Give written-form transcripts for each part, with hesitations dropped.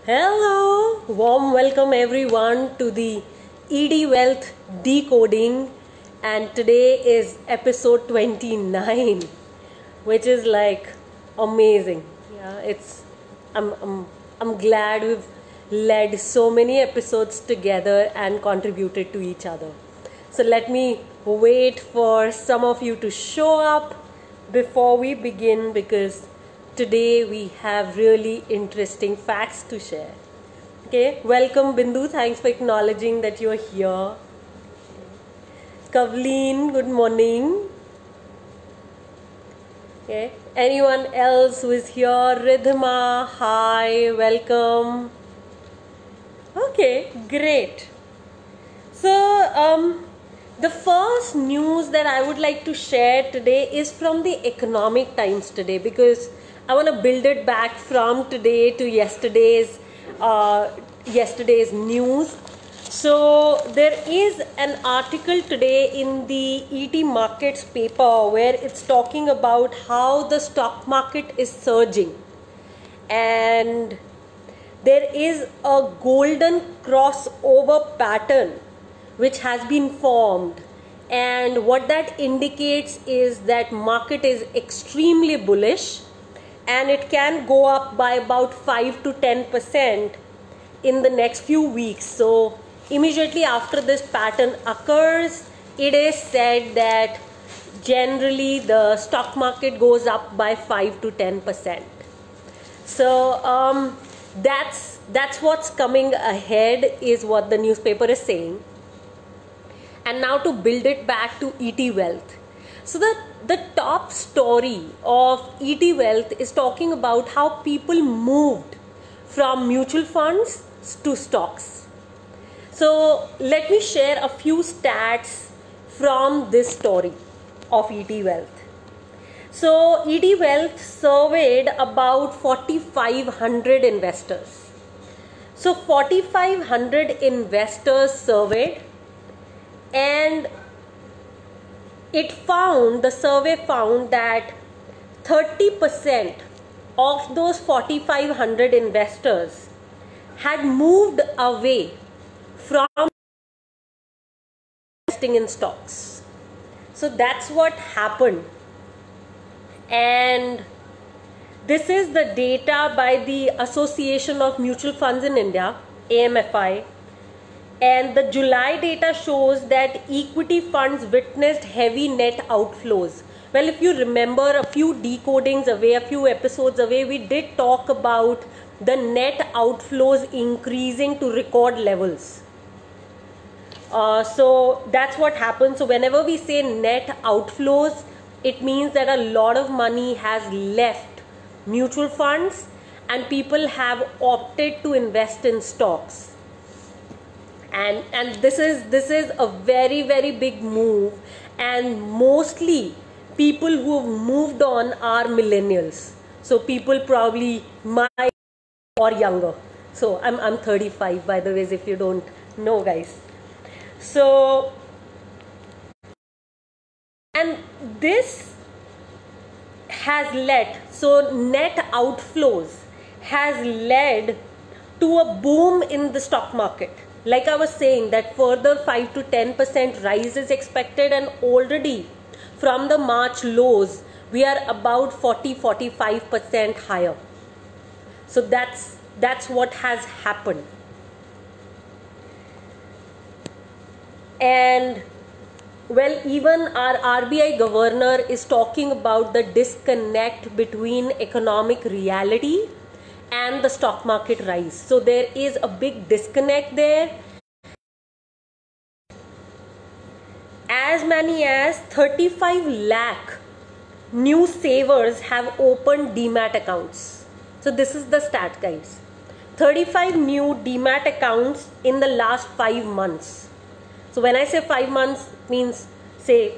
Hello, warm welcome everyone to the ED Wealth Decoding, and today is episode 29, which is like amazing. Yeah, I'm glad we've led so many episodes together and contributed to each other. So let me wait for some of you to show up before we begin because today we have really interesting facts to share. Okay, welcome Bindu. Thanks for acknowledging that you're here. Kavleen, good morning. Okay, anyone else who is here? Ridhima, hi, welcome. Okay, great. So, the first news that I would like to share today is from the Economic Times today because I want to build it back from today to yesterday's news. So there is an article today in the ET Markets paper where it's talking about how the stock market is surging, and there is a golden crossover pattern which has been formed, and what that indicates is that market is extremely bullish and it can go up by about 5 to 10% in the next few weeks. So immediately after this pattern occurs, it is said that generally the stock market goes up by 5 to 10%. So that's what's coming ahead, is what the newspaper is saying. And now to build it back to ET Wealth. So the top story of ET Wealth is talking about how people moved from mutual funds to stocks. So let me share a few stats from this story of ET Wealth. So ET Wealth surveyed about 4,500 investors. So 4,500 investors surveyed, and the survey found that 30% of those 4,500 investors had moved away from investing in stocks. So that's what happened. And this is the data by the Association of Mutual Funds in India, AMFI. And the July data shows that equity funds witnessed heavy net outflows. Well, if you remember a few decodings away, a few episodes away, we did talk about the net outflows increasing to record levels. So that's what happens. So whenever we say net outflows, it means that a lot of money has left mutual funds and people have opted to invest in stocks. And this is a very, very big move, and mostly people who have moved on are millennials. So people probably my or younger. So I'm 35, by the way, if you don't know, guys. So, and this has led, so net outflows has led to a boom in the stock market. Like I was saying, that further 5 to 10% rise is expected, and already from the March lows we are about 40-45% higher. So that's what has happened. And well, even our RBI governor is talking about the disconnect between economic reality and the stock market rise. So there is a big disconnect there. As many as 35 lakh new savers have opened demat accounts. So this is the stat, guys. 35 new demat accounts in the last 5 months. So when I say 5 months, means say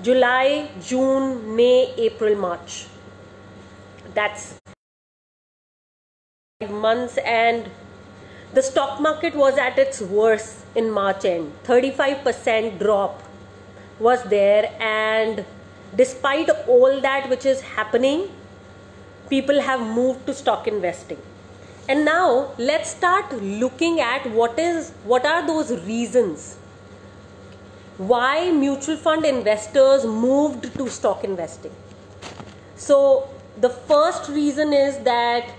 July, June, May, April, March. That's 5 months, and the stock market was at its worst in March end. 35% drop was there, and despite all that which is happening, people have moved to stock investing. And now let's start looking at what are those reasons why mutual fund investors moved to stock investing. So the first reason is that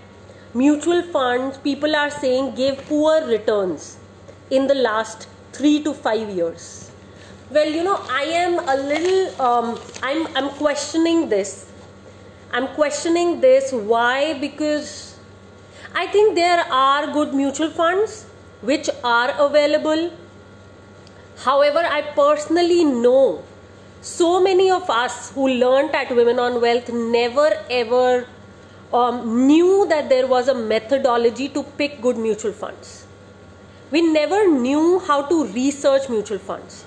mutual funds, people are saying, gave poor returns in the last 3 to 5 years. Well, I am a little, I'm questioning this. I'm questioning this. Why? Because I think there are good mutual funds which are available. However, I personally know so many of us who learnt at Women on Wealth never ever knew that there was a methodology to pick good mutual funds. We never knew how to research mutual funds.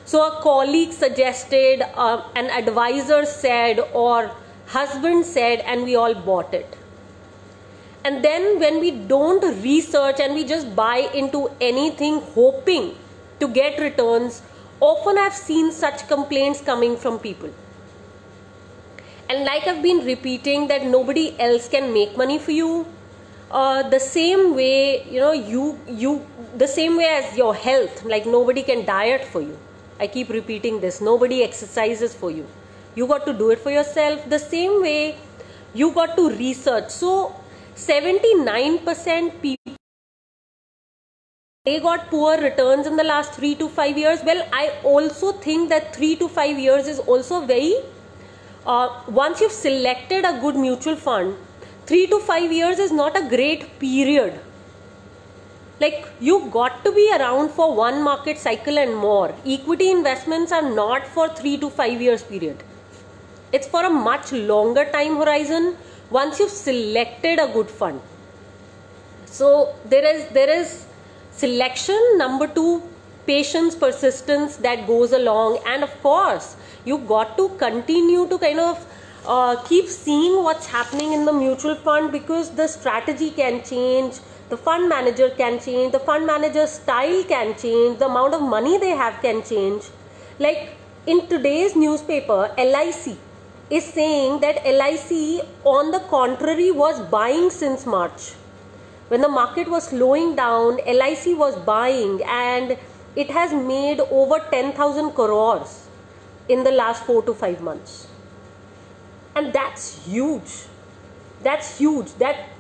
So a colleague suggested, an advisor said, or husband said, and we all bought it. And then when we don't research and we just buy into anything hoping to get returns, often I've seen such complaints coming from people. And like I've been repeating, that nobody else can make money for you. The same way, the same way as your health, like nobody can diet for you. I keep repeating this. Nobody exercises for you. You got to do it for yourself. The same way, you got to research. So 79% people, they got poor returns in the last 3 to 5 years. Well, I also think that 3 to 5 years is also very, once you've selected a good mutual fund, 3 to 5 years is not a great period. Like, you got to be around for one market cycle and more. Equity investments are not for 3 to 5 years period. It's for a much longer time horizon once you've selected a good fund. So there is selection. Number 2, patience, persistence that goes along. And of course, you got to continue to kind of keep seeing what's happening in the mutual fund, because the strategy can change, the fund manager can change, the fund manager's style can change, the amount of money they have can change. Like in today's newspaper, LIC is saying that LIC, on the contrary, was buying since March. When the market was slowing down, LIC was buying, and it has made over 10,000 crores in the last 4 to 5 months. And that's huge. That's huge.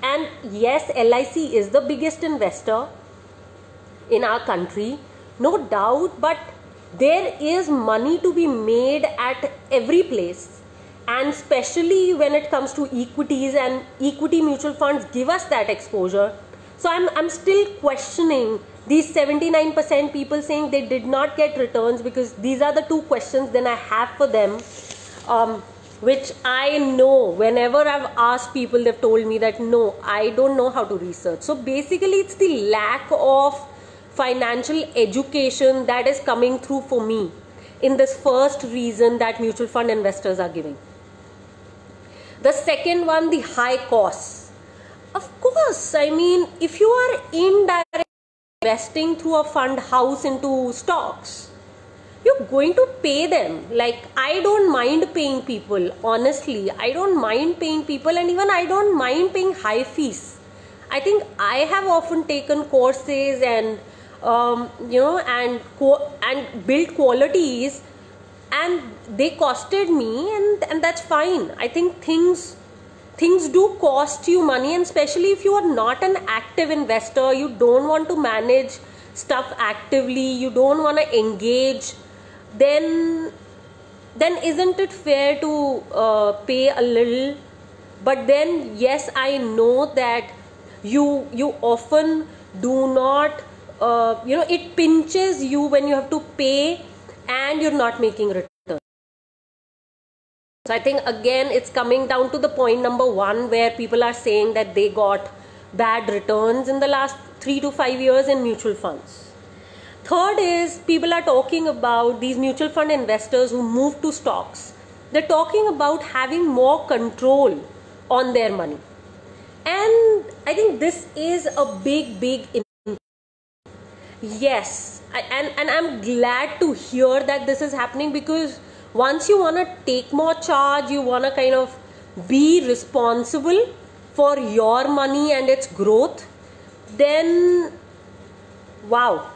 And yes, LIC is the biggest investor in our country, no doubt, but there is money to be made at every place. And especially when it comes to equities, and equity mutual funds give us that exposure. So I'm still questioning these 79% people saying they did not get returns, because these are the 2 questions then I have for them, which I know whenever I've asked people, they've told me that no, I don't know how to research. So basically it's the lack of financial education that is coming through for me in this first reason that mutual fund investors are giving. The second one, the high costs. Of course, I mean, if you are indirectly investing through a fund house into stocks, you're going to pay them. Like, I don't mind paying people, honestly. I don't mind paying people, and even I don't mind paying high fees. I think I have often taken courses and and built qualities, and they costed me, and that's fine. I think things do cost you money, and especially if you are not an active investor, you don't want to manage stuff actively, you don't want to engage, then isn't it fair to pay a little? But then yes, I know that you often do not, it pinches you when you have to pay and you're not making return. So I think again it's coming down to the point number 1, where people are saying that they got bad returns in the last 3 to 5 years in mutual funds. Third is, people are talking about these mutual fund investors who move to stocks. They're talking about having more control on their money. And I think this is a big yes, and I'm glad to hear that this is happening, because once you want to take more charge, you want to kind of be responsible, for your money and its growth, then wow,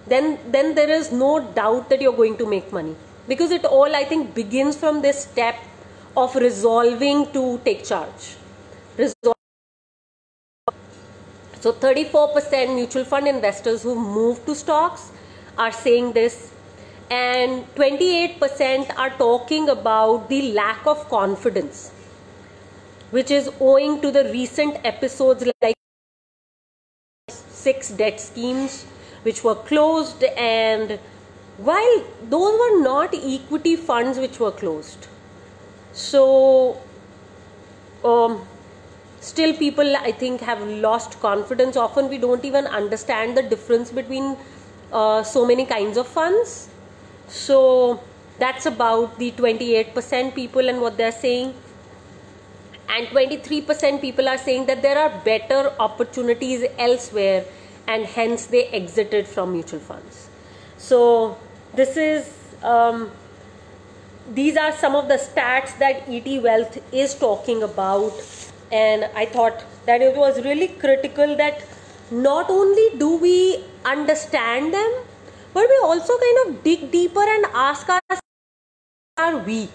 then there is no doubt that you're going to make money, because it all, I think, begins from this step of resolving to take charge. So 34% mutual fund investors who moved to stocks are saying this, and 28% are talking about the lack of confidence, which is owing to the recent episodes like 6 debt schemes which were closed, and while those were not equity funds which were closed, so still people, I think, have lost confidence. Often we don't even understand the difference between so many kinds of funds. So that's about the 28% people and what they're saying. And 23% people are saying that there are better opportunities elsewhere, and hence they exited from mutual funds. So this is these are some of the stats that ET Wealth is talking about, and I thought that it was really critical that not only do we understand them, but we also kind of dig deeper and ask ourselves, are we?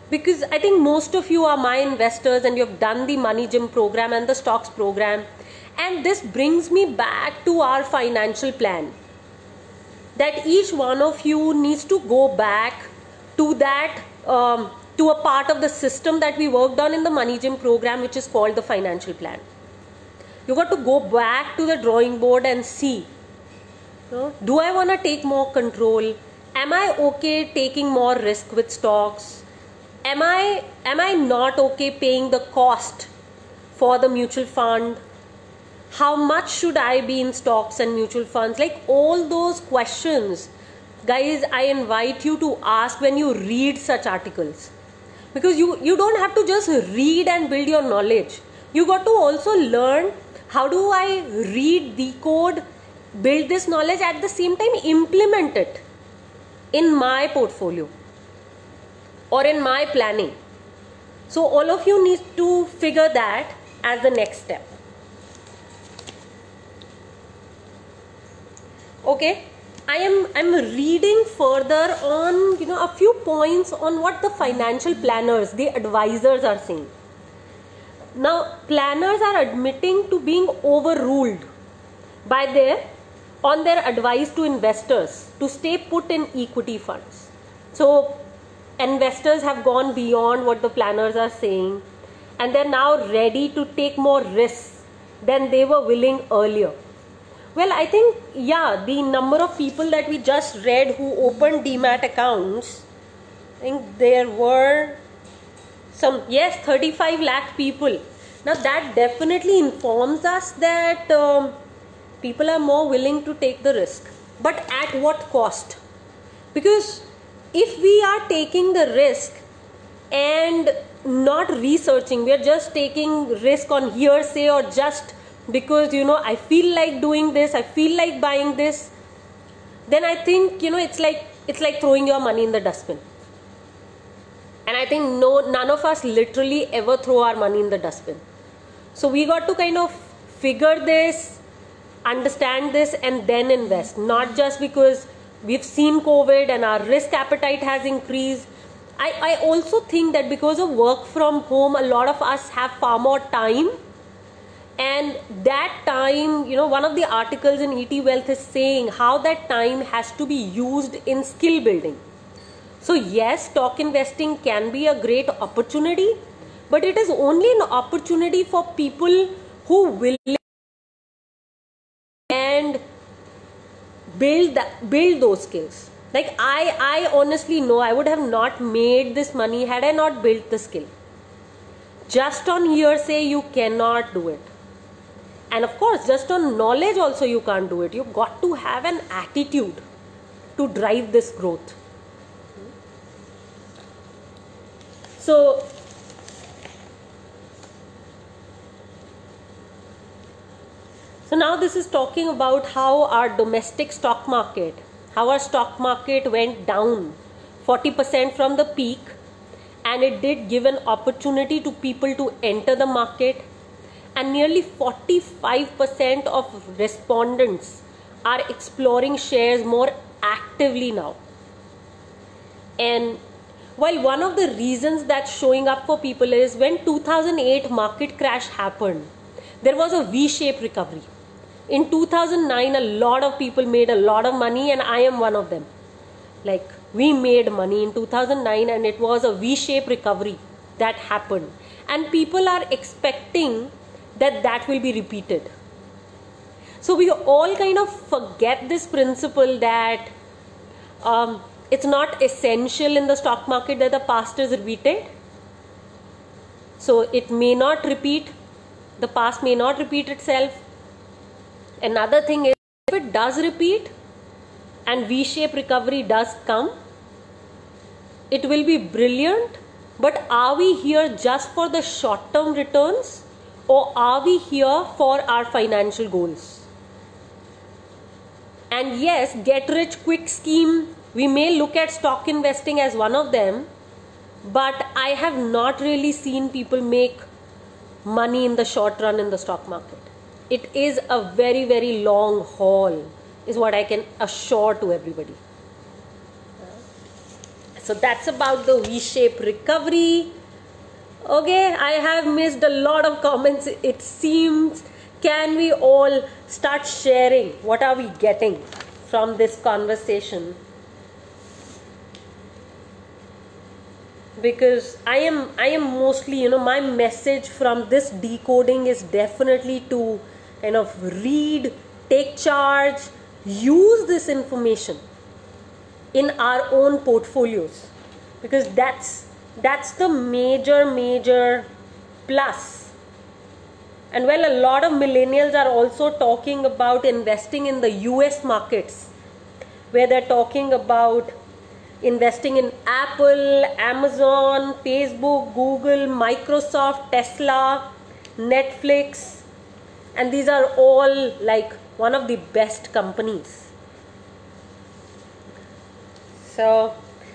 Because I think most of you are my investors and you have done the Money Gym program and the stocks program, and this brings me back to our financial plan, that each one of you needs to go back to that to a part of the system that we worked on in the Money Gym program, which is called the financial plan. You got to go back to the drawing board and see, do I want to take more control? Am I okay taking more risk with stocks? Am I not okay paying the cost for the mutual fund? How much should I be in stocks and mutual funds? Like all those questions, guys, I invite you to ask when you read such articles, because you don't have to just read and build your knowledge. You got to also learn, how do I read, decode, build this knowledge, at the same time implement it in my portfolio or in my planning. So all of you need to figure that as the next step. Okay, I'm reading further on a few points on what the financial planners, the advisors, are saying. Now planners are admitting to being overruled by on their advice to investors to stay put in equity funds. So investors have gone beyond what the planners are saying, and they're now ready to take more risks than they were willing earlier. Well, I think, yeah, the number of people that we just read who opened Demat accounts, I think there were 35 lakh people. Now that definitely informs us that people are more willing to take the risk. But at what cost? Because if we are taking the risk and not researching, we are just taking risk on hearsay, or just because I feel like doing this, I feel like buying this, then I think it's like throwing your money in the dustbin. And I think none of us literally ever throw our money in the dustbin. So we got to kind of figure this, understand this, and then invest. Not just because we've seen COVID and our risk appetite has increased. I also think that because of work from home, a lot of us have far more time. And that time, one of the articles in ET Wealth is saying how that time has to be used in skill building. So yes, stock investing can be a great opportunity, but it is only an opportunity for people who will and build those skills. Like I honestly know I would have not made this money had I not built the skill. Just on hearsay, you cannot do it. And of course, just on knowledge also you can't do it. You've got to have an attitude to drive this growth. So now this is talking about how our domestic stock market, how our stock market went down 40% from the peak, and it did give an opportunity to people to enter the market. and nearly 45% of respondents are exploring shares more actively now. And while one of the reasons that's showing up for people is when 2008 market crash happened, there was a V-shaped recovery. In 2009, a lot of people made a lot of money, and I am one of them. Like, we made money in 2009, and it was a V-shaped recovery that happened. And people are expecting that that will be repeated. So we all kind of forget this principle that it's not essential in the stock market that the past is repeated. So it may not repeat, the past may not repeat itself. Another thing is, if it does repeat and V-shaped recovery does come, it will be brilliant. But are we here just for the short-term returns, or are we here for our financial goals? And yes, get rich quick scheme, we may look at stock investing as one of them, but I have not really seen people make money in the short run in the stock market. It is a very, very long haul, is what I can assure to everybody. So that's about the V-shaped recovery. Okay, I have missed a lot of comments, it seems. Can we all start sharing what are we getting from this conversation? Because I am mostly, my message from this decoding is definitely to kind of read, take charge, use this information in our own portfolios, because that's the major plus. And well, a lot of millennials are also talking about investing in the US markets, where they're talking about investing in Apple, Amazon, Facebook, Google, Microsoft, Tesla, Netflix, and these are all like one of the best companies. So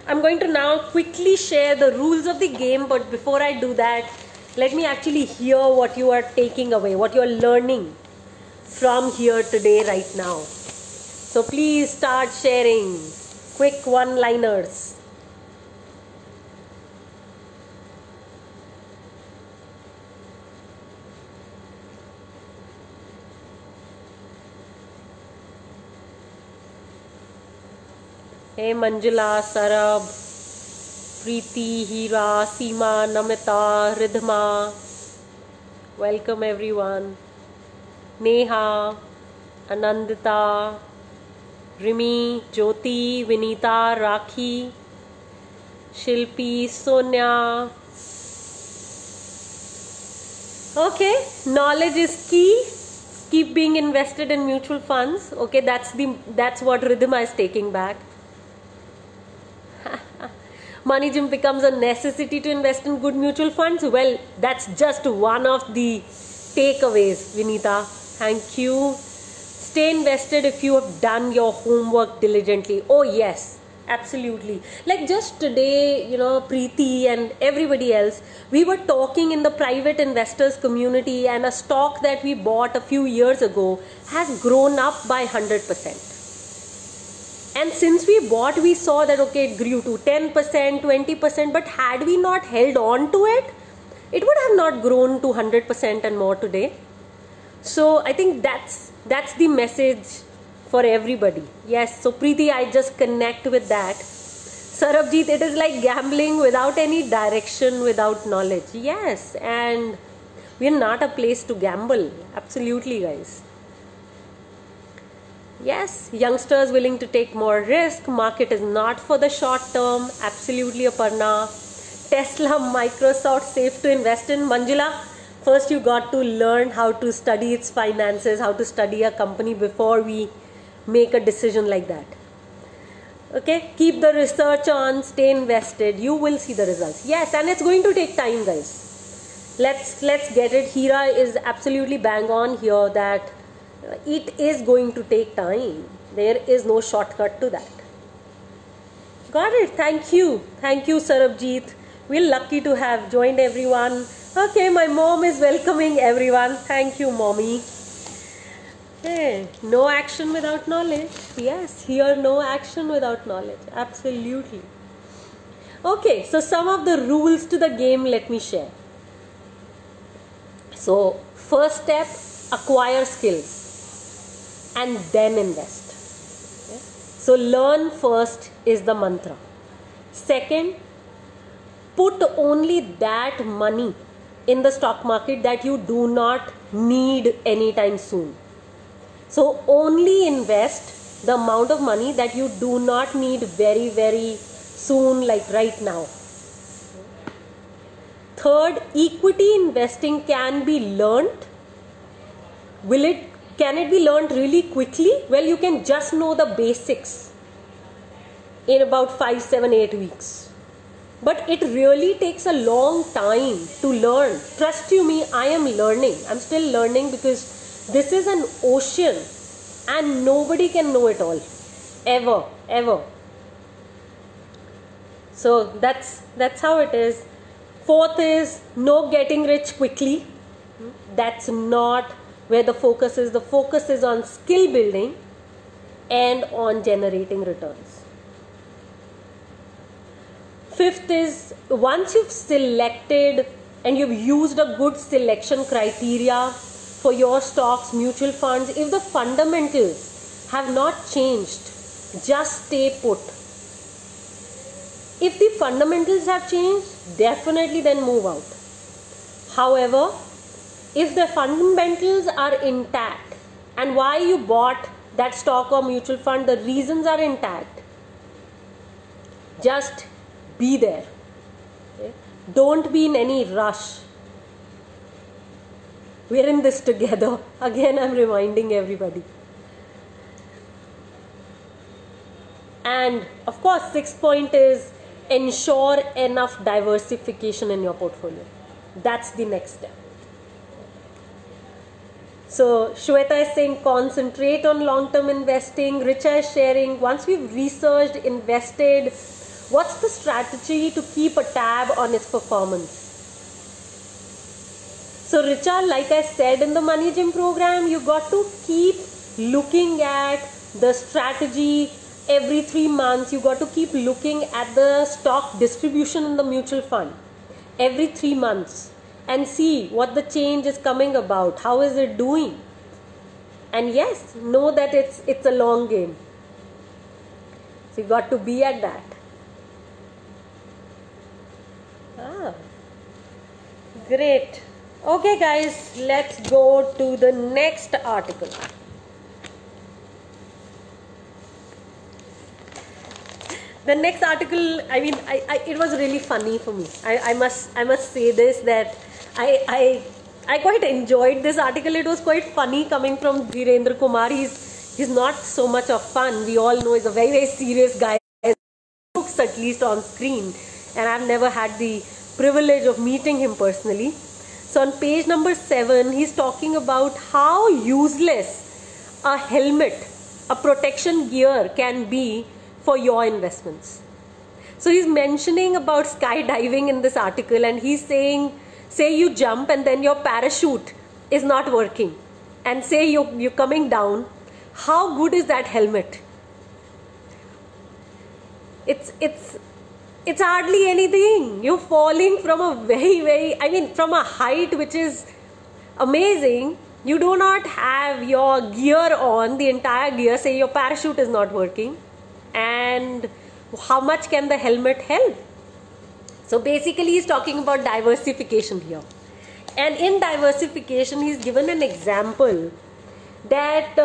I'm going to now quickly share the rules of the game, but before I do that, let me actually hear what you are taking away, what you are learning from here today right now. So please start sharing quick one-liners. Hey Manjula, Sarab, Preeti, Hira, Seema, Namita, Ridhma. Welcome everyone. Neha, Anandita, Rimi, Jyoti, Vinita, Rakhi, Shilpi, Sonia. Okay, knowledge is key. Keep being invested in mutual funds. Okay, that's what Ridhima is taking back. Money Gym becomes a necessity to invest in good mutual funds. Well, that's just one of the takeaways, Vinita. Thank you. Stay invested if you have done your homework diligently. Oh yes, absolutely. Like just today, Preeti and everybody else, we were talking in the private investors community, and a stock that we bought a few years ago has grown up by 100%. And since we bought, we saw that, okay, it grew to 10%, 20%, but had we not held on to it, it would have not grown to 100% and more today. So I think that's the message for everybody. Yes, so Preeti, I just connect with that. Sarabjit, it is like gambling without any direction, without knowledge. Yes, and we're not a place to gamble. Absolutely, guys. Yes, youngsters willing to take more risk. Market is not for the short term. Absolutely, Aparna. Tesla, Microsoft, safe to invest in. Manjula, first you got to learn how to study its finances, how to study a company before we make a decision like that. Okay, keep the research on, stay invested. You will see the results. Yes, and it's going to take time, guys. Let's get it. Hira is absolutely bang on here that it is going to take time. There is no shortcut to that. Got it. Thank you. Thank you, Sarabjit. we're lucky to have joined everyone. Okay, my mom is welcoming everyone. Thank you, mommy. Hey, no action without knowledge. Yes, here no action without knowledge. Absolutely. Okay, so some of the rules to the game let me share. So, first step, acquire skills and then invest. Okay? So, learn first is the mantra. Second, put only that money in the stock market that you do not need anytime soon. So, only invest the amount of money that you do not need very, very soon, like right now. Third, equity investing can be learnt. Can it be learnt really quickly? Well, you can just know the basics in about 5, 7, 8 weeks. But it really takes a long time to learn. Trust you me, I am learning. I'm still learning because this is an ocean and nobody can know it all. Ever, ever. So that's how it is. Fourth is no getting rich quickly. That's not where the focus is. The focus is on skill building and on generating returns. Fifth is once you've selected and you've used a good selection criteria for your stocks, mutual funds, if the fundamentals have not changed, just stay put. If the fundamentals have changed, definitely then move out. However, if the fundamentals are intact and why you bought that stock or mutual fund, the reasons are intact, just be there. Okay? Don't be in any rush. We're in this together. Again, I'm reminding everybody. And of course, sixth point is ensure enough diversification in your portfolio. That's the next step. So Shweta is saying concentrate on long-term investing. Richa is sharing once we've researched, invested, what's the strategy to keep a tab on its performance? So Richa, like I said in the Money Gym program, you got to keep looking at the strategy. Every 3 months, you got to keep looking at the stock distribution in the mutual fund every 3 months and see what the change is coming about. How is it doing? And yes, know that it's a long game. So you got to be at that. Great. Okay, guys, let's go to the next article. The next article, I mean, it was really funny for me. I must say this, that I quite enjoyed this article. It was quite funny coming from Dhirendra Kumar. He's not so much of fun. We all know he's a very, very serious guy. He looks at least on screen, and I've never had the privilege of meeting him personally. So on page number 7, he's talking about how useless a helmet, a protection gear can be for your investments. So he's mentioning about skydiving in this article, and he's saying, say you jump and then your parachute is not working, and say you're coming down, how good is that helmet? It's hardly anything. You're falling from a from a height which is amazing. You do not have your gear on, the entire gear, say your parachute is not working. And how much can the helmet help? So basically he's talking about diversification here. And in diversification, he's given an example that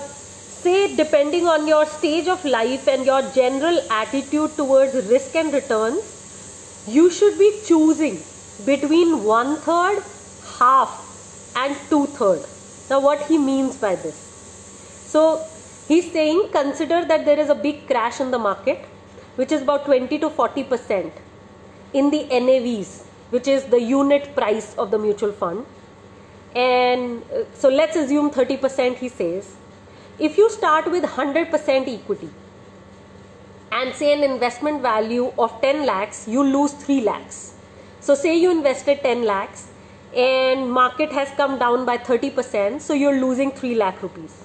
say depending on your stage of life and your general attitude towards risk and returns, you should be choosing between 1/3, half and 2/3. Now what he means by this? So he's saying consider that there is a big crash in the market, which is about 20 to 40% in the NAVs, which is the unit price of the mutual fund. And so let's assume 30%, he says. If you start with 100% equity and say an investment value of 10 lakhs, you lose 3 lakhs. So say you invested 10 lakhs and market has come down by 30%, so you're losing 3 lakh rupees.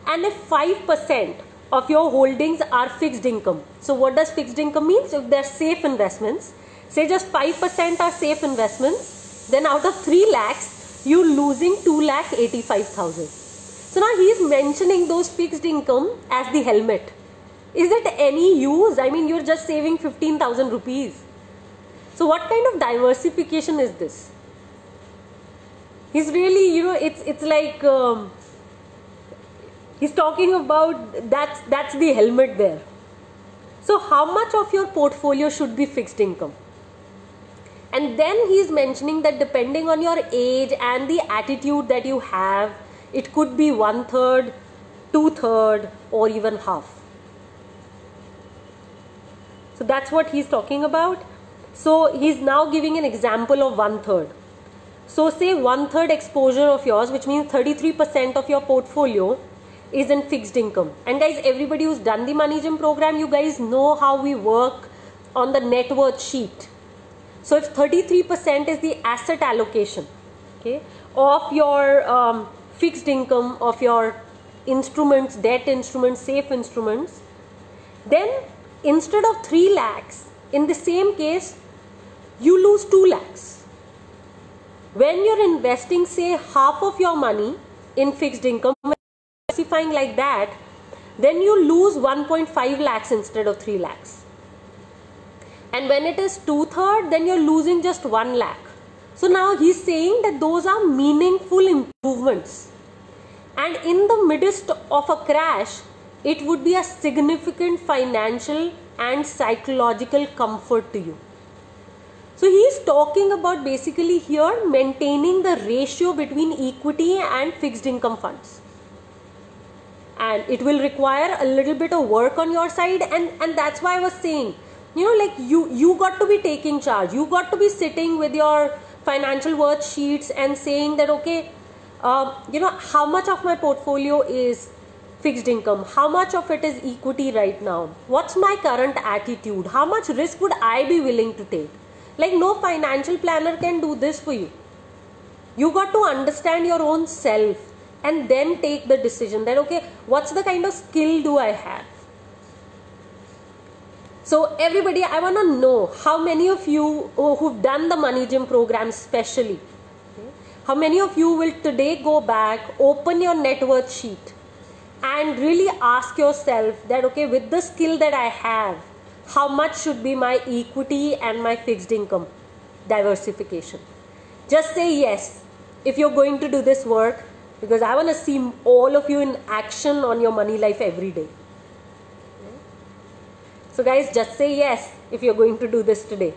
And if 5% of your holdings are fixed income, so what does fixed income mean? So if they're safe investments, say just 5% are safe investments, then out of 3 lakhs, you're losing 2,85,000. So now he is mentioning those fixed income as the helmet. Is it any use? I mean, you're just saving 15,000 rupees. So what kind of diversification is this? He's really, it's like he's talking about that's the helmet there. So how much of your portfolio should be fixed income? And then he's mentioning that depending on your age and the attitude that you have, it could be 1/3, 2/3, or even half. So that's what he's talking about. So he's now giving an example of 1/3. So say 1/3 exposure of yours, which means 33% of your portfolio is in fixed income. And guys, everybody who's done the Money Gym program, you guys know how we work on the net worth sheet. So if 33% is the asset allocation, okay, of your fixed income, of your instruments, debt instruments, safe instruments, then instead of 3 lakhs, in the same case, you lose 2 lakhs. When you're investing, say, half of your money in fixed income, specifying like that, then you lose 1.5 lakhs instead of 3 lakhs. And when it is 2/3, then you're losing just 1 lakh. So now he's saying that those are meaningful improvements. And in the midst of a crash, it would be a significant financial and psychological comfort to you. So he's talking about basically here maintaining the ratio between equity and fixed income funds. And it will require a little bit of work on your side, and that's why I was saying, like you got to be taking charge. You got to be sitting with your financial worth sheets and saying that, okay, how much of my portfolio is fixed income? How much of it is equity right now? What's my current attitude? How much risk would I be willing to take? Like, no financial planner can do this for you. You got to understand your own self and then take the decision that, okay, what's the kind of skill do I have? So everybody, I want to know how many of you who've done the Money Gym program specially, how many of you will today go back, open your net worth sheet and really ask yourself that, okay, with the skill that I have, how much should be my equity and my fixed income diversification? Just say yes if you're going to do this work, because I want to see all of you in action on your money life every day. So guys, just say yes if you're going to do this today.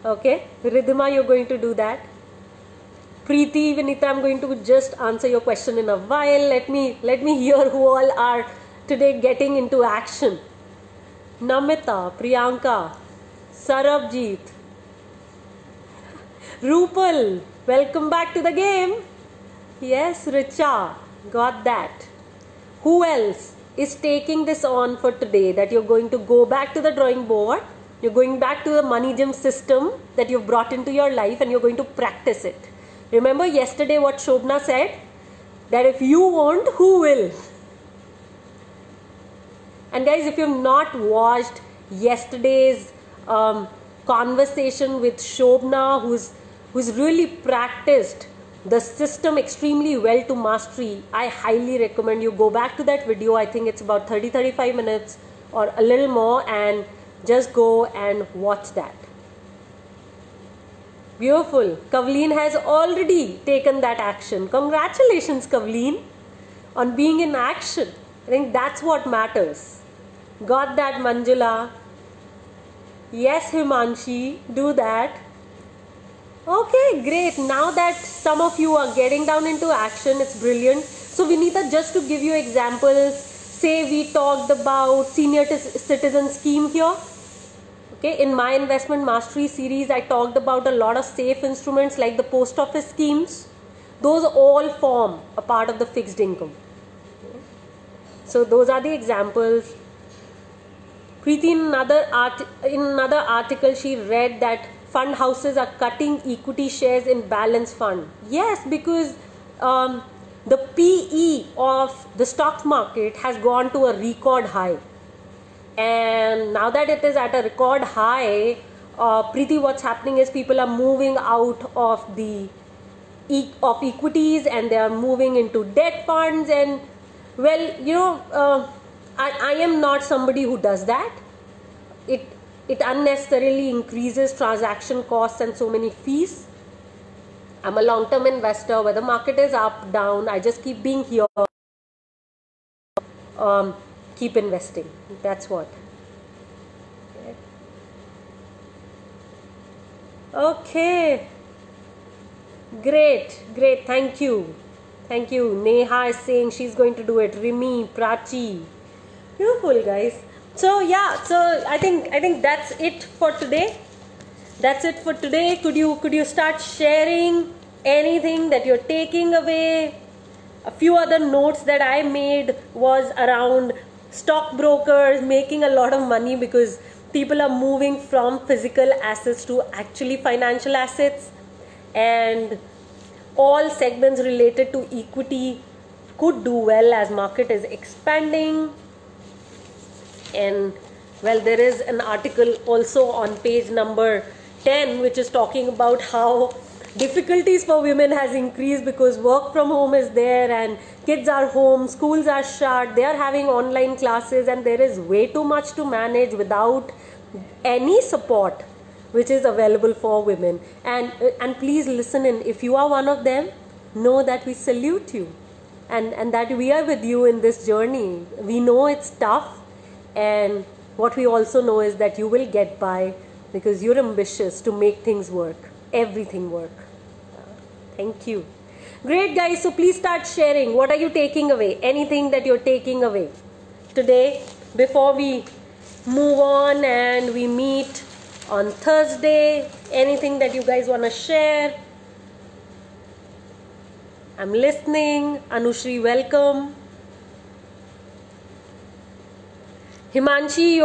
Okay, Ridhima, you're going to do that. Preeti, Vinita, I'm going to just answer your question in a while. Let me hear who all are today getting into action. Namita, Priyanka, Sarabjeet, Rupal, welcome back to the game. Yes, Richa, got that. Who else is taking this on for today, that you're going to go back to the drawing board, you're going back to the Money Gym system that you've brought into your life and you're going to practice it? Remember yesterday what Shobna said? That if you won't, who will? And guys, if you've not watched yesterday's conversation with Shobna, who's really practiced the system extremely well to mastery, I highly recommend you go back to that video. I think it's about 30-35 minutes or a little more, and just go and watch that. Beautiful. Kavleen has already taken that action. Congratulations, Kavleen, on being in action. I think that's what matters. Got that, Manjula? Yes, Himanshi, do that. Okay, great. Now that some of you are getting down into action, it's brilliant. So Vinita, just to give you examples, say we talked about senior citizen scheme here. Okay, in my investment mastery series, I talked about a lot of safe instruments like the post office schemes, those all form a part of the fixed income. So those are the examples. Preeti, in another article, she read that fund houses are cutting equity shares in balanced fund. Yes, because the PE of the stock market has gone to a record high. And now that it is at a record high, Preeti, what's happening is people are moving out of the equities and they are moving into debt funds. And well, you know, I am not somebody who does that. It unnecessarily increases transaction costs and so many fees. I'm a long-term investor. Whether market is up, down, I just keep being here. Keep investing. That's what. Okay. Great. Thank you. Neha is saying she's going to do it. Rimi, Prachi. Beautiful, guys. So yeah, so I think that's it for today. Could you start sharing anything that you're taking away? A few other notes that I made was around stockbrokers making a lot of money because people are moving from physical assets to actually financial assets, and all segments related to equity could do well as market is expanding. And well, there is an article also on page number 10 which is talking about how difficulties for women has increased because work from home is there and kids are home, schools are shut, they are having online classes, and there is way too much to manage without any support which is available for women. And please listen in, if you are one of them, know that we salute you and that we are with you in this journey. We know it's tough, and what we also know is that you will get by because you're ambitious to make things work, everything work. Thank you. Great, guys. So please start sharing. What are you taking away? Anything that you're taking away today before we move on and we meet on Thursday? Anything that you guys want to share? I'm listening. Anushri, welcome. Himanshi,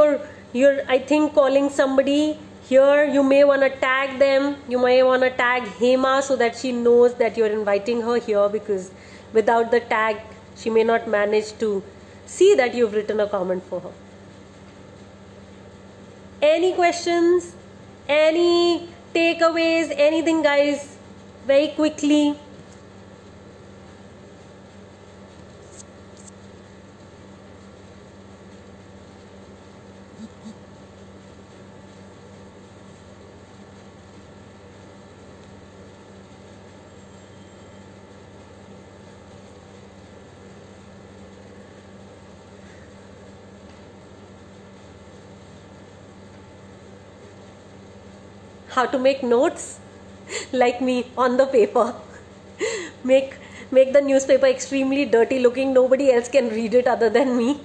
you're I think calling somebody here. You may want to tag them. You may want to tag Hema so that she knows that you're inviting her here, because without the tag she may not manage to see that you've written a comment for her. Any questions? Any takeaways? Anything, guys? Very quickly. How to make notes like me on the paper. make the newspaper extremely dirty looking. Nobody else can read it other than me.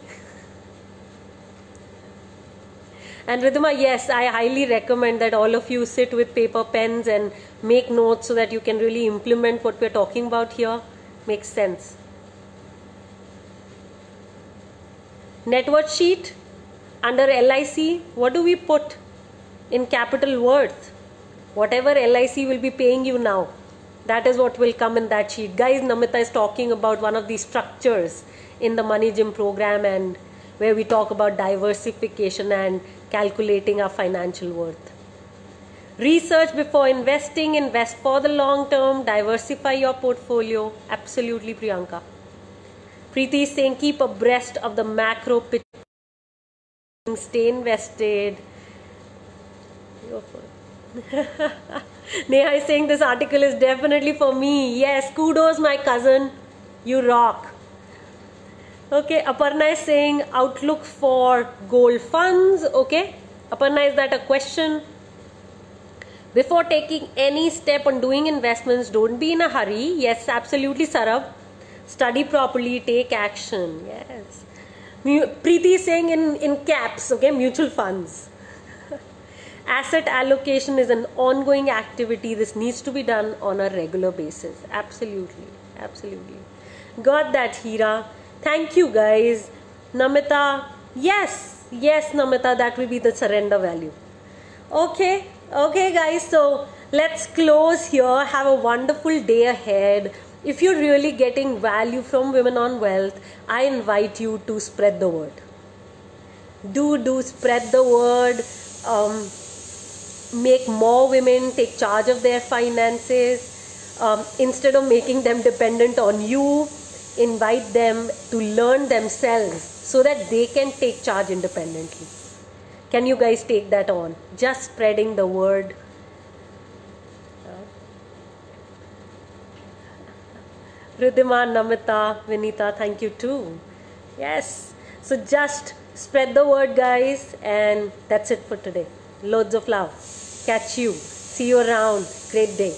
And Ridhima, yes, I highly recommend that all of you sit with paper pens and make notes so that you can really implement what we're talking about here. Makes sense. Net worth sheet under LIC, what do we put in capital worth? Whatever LIC will be paying you now, that is what will come in that sheet. Guys, Namita is talking about one of these structures in the Money Gym program, and where we talk about diversification and calculating our financial worth. Research before investing, invest for the long term, diversify your portfolio. Absolutely, Priyanka. Preeti is saying keep abreast of the macro picture, stay invested. Neha is saying this article is definitely for me. Yes, kudos my cousin, you rock. Okay, Aparna is saying outlook for gold funds. Okay, Aparna, is that a question? Before taking any step on doing investments, don't be in a hurry. Yes, absolutely, Sarab. Study properly, take action. Yes. Preeti is saying in caps, okay, mutual funds. Asset allocation is an ongoing activity. This needs to be done on a regular basis. Absolutely. Absolutely. Got that, Hira. Thank you, guys. Namita. Yes. Yes, Namita. That will be the surrender value. Okay. Okay, guys. So let's close here. Have a wonderful day ahead. If you're really getting value from Women on Wealth, I invite you to spread the word. Do spread the word. Make more women take charge of their finances. Instead of making them dependent on you, invite them to learn themselves so that they can take charge independently. Can you guys take that on? Just spreading the word. Ridhima, Namita, Vinita, thank you too. Yes. So just spread the word, guys, and that's it for today. Loads of love. Catch you. See you around. Great day.